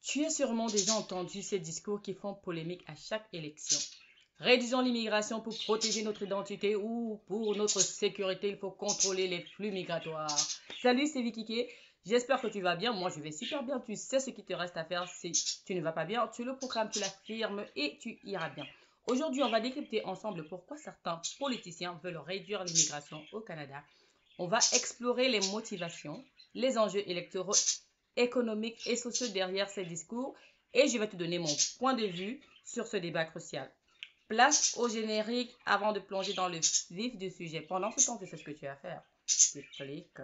Tu as sûrement déjà entendu ces discours qui font polémique à chaque élection. Réduisons l'immigration pour protéger notre identité ou pour notre sécurité, il faut contrôler les flux migratoires. Salut, c'est Vicky K. J'espère que tu vas bien. Moi, je vais super bien. Tu sais ce qu'il te reste à faire. Si tu ne vas pas bien, tu le proclames, tu l'affirmes et tu iras bien. Aujourd'hui, on va décrypter ensemble pourquoi certains politiciens veulent réduire l'immigration au Canada. On va explorer les motivations, les enjeux électoraux, économiques et sociaux derrière ces discours et je vais te donner mon point de vue sur ce débat crucial. Place au générique avant de plonger dans le vif du sujet. Pendant ce temps, tu sais ce que tu vas faire. Tu cliques,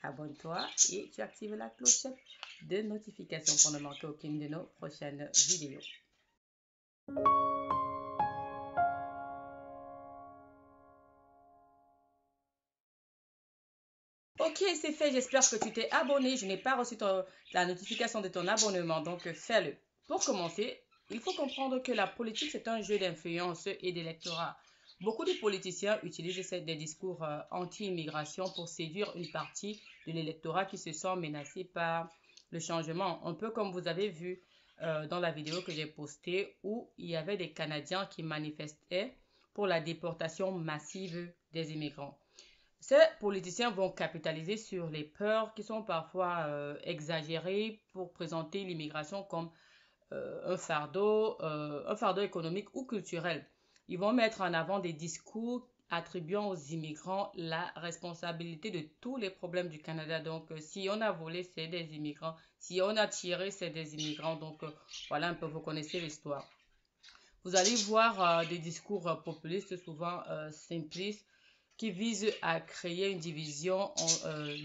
abonne-toi et tu actives la clochette de notification pour ne manquer aucune de nos prochaines vidéos. Ok, c'est fait. J'espère que tu t'es abonné. Je n'ai pas reçu la notification de ton abonnement, donc fais-le. Pour commencer, il faut comprendre que la politique, c'est un jeu d'influence et d'électorat. Beaucoup de politiciens utilisent des discours anti-immigration pour séduire une partie de l'électorat qui se sent menacé par le changement. Un peu comme vous avez vu dans la vidéo que j'ai postée où il y avait des Canadiens qui manifestaient pour la déportation massive des immigrants. Ces politiciens vont capitaliser sur les peurs qui sont parfois exagérées pour présenter l'immigration comme un fardeau économique ou culturel. Ils vont mettre en avant des discours attribuant aux immigrants la responsabilité de tous les problèmes du Canada. Donc, si on a volé, c'est des immigrants. Si on a tiré, c'est des immigrants. Donc, voilà un peu, vous connaissez l'histoire. Vous allez voir des discours populistes, souvent simplistes, qui visent à créer une division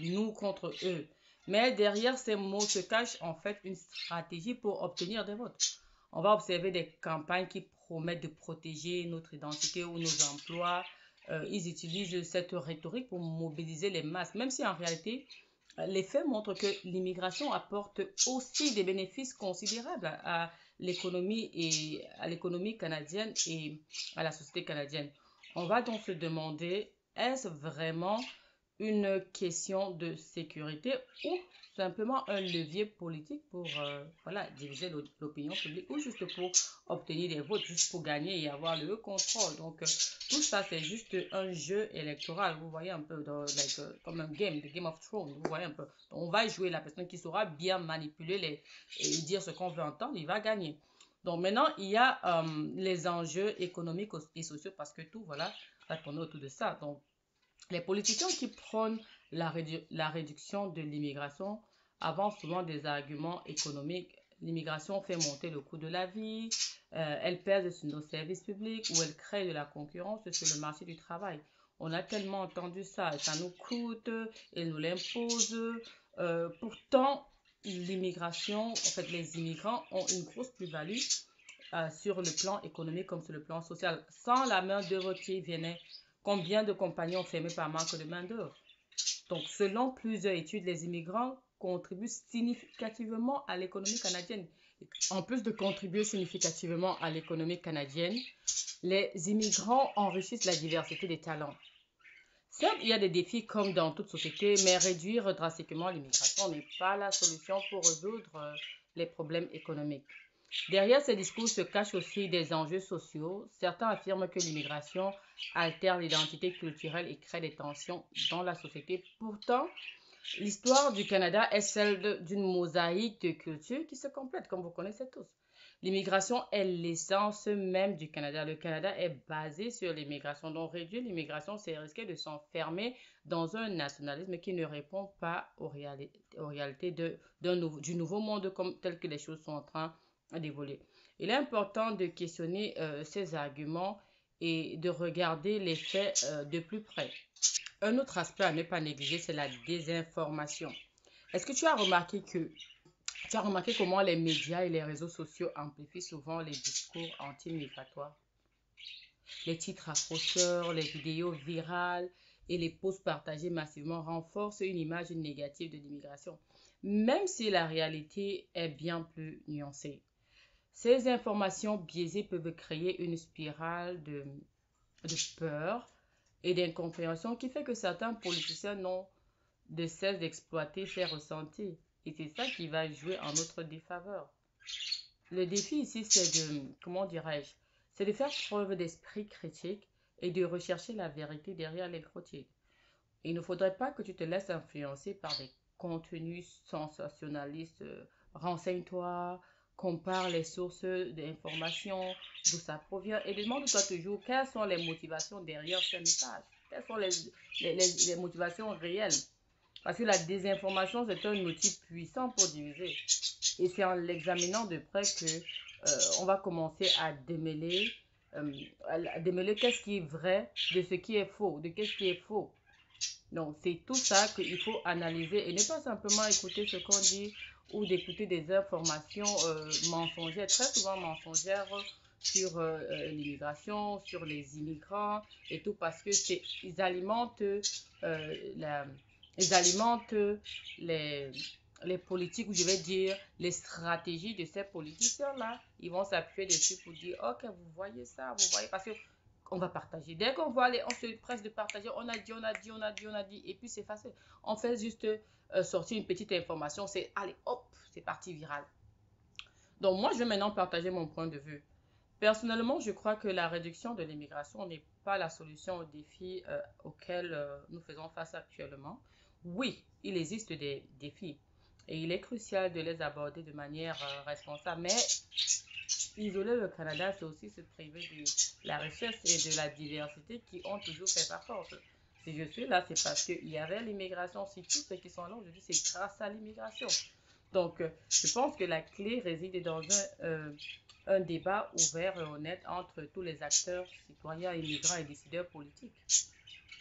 nous contre eux. Mais derrière ces mots se cache en fait une stratégie pour obtenir des votes. On va observer des campagnes qui promettent de protéger notre identité ou nos emplois. Ils utilisent cette rhétorique pour mobiliser les masses, même si en réalité, les faits montrent que l'immigration apporte aussi des bénéfices considérables à l'économie canadienne et à la société canadienne. On va donc se demander, est-ce vraiment une question de sécurité ou simplement un levier politique pour voilà, diviser l'opinion publique ou juste pour obtenir des votes, juste pour gagner et avoir le contrôle. Donc, tout ça, c'est juste un jeu électoral. Vous voyez un peu comme un game, the Game of Thrones. Vous voyez un peu. Donc, on va jouer la personne qui saura bien manipuler et dire ce qu'on veut entendre, il va gagner. Donc maintenant, il y a les enjeux économiques et sociaux parce que tout, voilà, va tourner autour de ça. Donc, les politiciens qui prônent la réduction de l'immigration avancent souvent des arguments économiques. L'immigration fait monter le coût de la vie, elle pèse sur nos services publics ou elle crée de la concurrence sur le marché du travail. On a tellement entendu ça, ça nous coûte, ils nous l'imposent. Pourtant, l'immigration, en fait, les immigrants ont une grosse plus-value sur le plan économique comme sur le plan social. Sans la main-d'œuvre qui venait, combien de compagnies ont fermé par manque de main-d'œuvre? Donc, selon plusieurs études, les immigrants contribuent significativement à l'économie canadienne. En plus de contribuer significativement à l'économie canadienne, les immigrants enrichissent la diversité des talents. Certes, il y a des défis comme dans toute société, mais réduire drastiquement l'immigration n'est pas la solution pour résoudre les problèmes économiques. Derrière ces discours se cachent aussi des enjeux sociaux. Certains affirment que l'immigration altère l'identité culturelle et crée des tensions dans la société. Pourtant, l'histoire du Canada est celle d'une mosaïque de cultures qui se complètent, comme vous connaissez tous. L'immigration est l'essence même du Canada. Le Canada est basé sur l'immigration. Donc, réduire l'immigration, c'est risquer de s'enfermer dans un nationalisme qui ne répond pas aux réalités du nouveau monde tel que les choses sont en train d'évoluer. Il est important de questionner ces arguments et de regarder les faits de plus près. Un autre aspect à ne pas négliger, c'est la désinformation. Est-ce que tu as remarqué comment les médias et les réseaux sociaux amplifient souvent les discours anti-migratoires? Les titres accrocheurs, les vidéos virales et les posts partagés massivement renforcent une image négative de l'immigration, même si la réalité est bien plus nuancée. Ces informations biaisées peuvent créer une spirale de peur et d'incompréhension qui fait que certains politiciens n'ont de cesse d'exploiter ces ressentis. Et c'est ça qui va jouer en notre défaveur. Le défi ici, c'est de, comment dirais-je, c'est de faire preuve d'esprit critique et de rechercher la vérité derrière les critiques. Il ne faudrait pas que tu te laisses influencer par des contenus sensationnalistes. Renseigne-toi, compare les sources d'informations, d'où ça provient et demande-toi toujours quelles sont les motivations derrière ces messages. Quelles sont les motivations réelles. Parce que la désinformation, c'est un outil puissant pour diviser. Et c'est en l'examinant de près que on va commencer euh, à démêler qu'est-ce qui est vrai de ce qui est faux, de qu'est-ce qui est faux. Donc, c'est tout ça qu'il faut analyser et ne pas simplement écouter ce qu'on dit ou d'écouter des informations mensongères, très souvent mensongères sur l'immigration, sur les immigrants et tout parce que ils alimentent la, ils alimentent les, les politiques, ou je vais dire les stratégies de ces politiciens-là. Ils vont s'appuyer dessus pour dire, ok, vous voyez ça, vous voyez, parce que on va partager. Dès qu'on voit on se presse de partager, on a dit, on a dit, on a dit, on a dit, et puis c'est facile. On fait juste sortir une petite information, c'est allez, hop, c'est parti viral. Donc moi, je vais maintenant partager mon point de vue. Personnellement, je crois que la réduction de l'immigration n'est pas la solution aux défis auxquels nous faisons face actuellement. Oui, il existe des défis et il est crucial de les aborder de manière responsable, mais isoler le Canada, c'est aussi se priver de la richesse et de la diversité qui ont toujours fait sa force. Si je suis là, c'est parce qu'il y avait l'immigration. Si tous ceux qui sont là aujourd'hui, c'est grâce à l'immigration. Donc, je pense que la clé réside dans un débat ouvert et honnête entre tous les acteurs, citoyens, immigrants et décideurs politiques.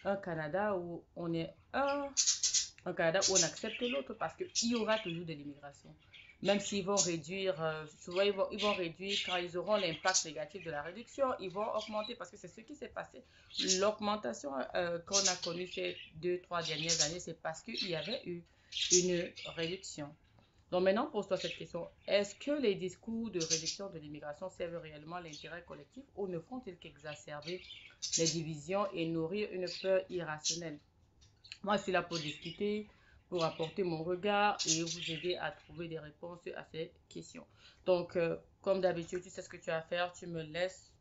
Un Canada où on est un Canada où on accepte l'autre parce qu'il y aura toujours de l'immigration. Même s'ils vont réduire, souvent ils vont réduire quand ils auront l'impact négatif de la réduction, ils vont augmenter parce que c'est ce qui s'est passé. L'augmentation qu'on a connue ces 2-3 dernières années, c'est parce qu'il y avait eu une réduction. Donc maintenant, pose-toi cette question. Est-ce que les discours de réduction de l'immigration servent réellement l'intérêt collectif ou ne font-ils qu'exacerber les divisions et nourrir une peur irrationnelle? Moi, je suis là pour discuter, pour apporter mon regard et vous aider à trouver des réponses à ces questions. Donc, comme d'habitude, tu sais ce que tu as à faire. Tu me laisses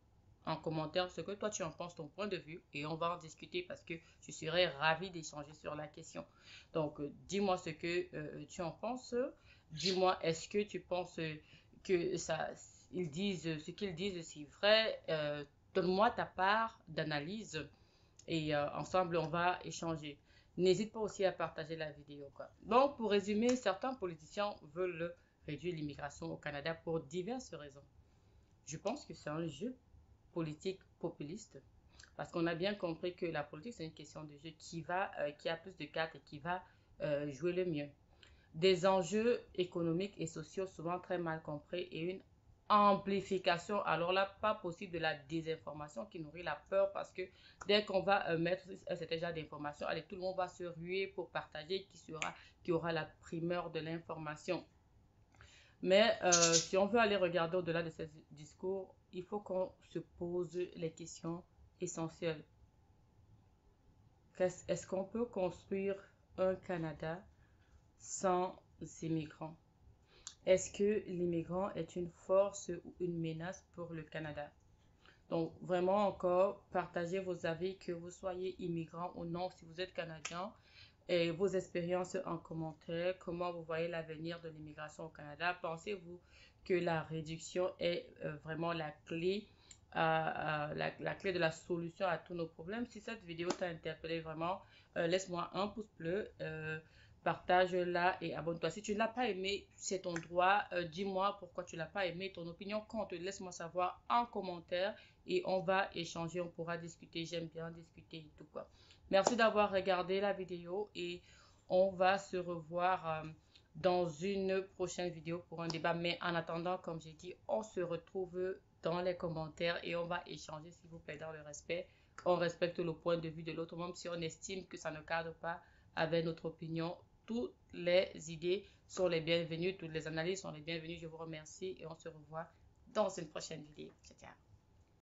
en commentaire ce que toi tu en penses, ton point de vue, et on va en discuter parce que je serais ravie d'échanger sur la question. Donc, dis-moi ce que tu en penses. Dis-moi, est-ce que tu penses que ils disent ce qu'ils disent, c'est vrai? Donne-moi ta part d'analyse et ensemble, on va échanger. N'hésite pas aussi à partager la vidéo, quoi. Donc, pour résumer, certains politiciens veulent réduire l'immigration au Canada pour diverses raisons. Je pense que c'est un jeu politique populiste parce qu'on a bien compris que la politique, c'est une question de jeu qui a plus de cartes et qui va jouer le mieux. Des enjeux économiques et sociaux souvent très mal compris et une amplification, alors là, pas possible de la désinformation qui nourrit la peur parce que dès qu'on va mettre un certain genre d'information, allez, tout le monde va se ruer pour partager qui aura la primeur de l'information. Mais si on veut aller regarder au-delà de ces discours, il faut qu'on se pose les questions essentielles. Est-ce qu'on peut construire un Canada sans immigrants? Est-ce que l'immigrant est une force ou une menace pour le Canada? Donc, vraiment encore, partagez vos avis, que vous soyez immigrant ou non, si vous êtes Canadien, et vos expériences en commentaire, comment vous voyez l'avenir de l'immigration au Canada. Pensez-vous que la réduction est vraiment la clé, la clé de la solution à tous nos problèmes? Si cette vidéo t'a interpellé vraiment, laisse-moi un pouce bleu, partage-la et abonne-toi. Si tu ne l'as pas aimé, c'est ton droit. Dis-moi pourquoi tu ne l'as pas aimé. Ton opinion compte. Laisse-moi savoir en commentaire et on va échanger. On pourra discuter. J'aime bien discuter et tout quoi. Merci d'avoir regardé la vidéo et on va se revoir dans une prochaine vidéo pour un débat. Mais en attendant, comme j'ai dit, on se retrouve dans les commentaires et on va échanger, s'il vous plaît, dans le respect. On respecte le point de vue de l'autre, même si on estime que ça ne cadre pas avec notre opinion. Toutes les idées sont les bienvenues, toutes les analyses sont les bienvenues. Je vous remercie et on se revoit dans une prochaine vidéo. Ciao, ciao.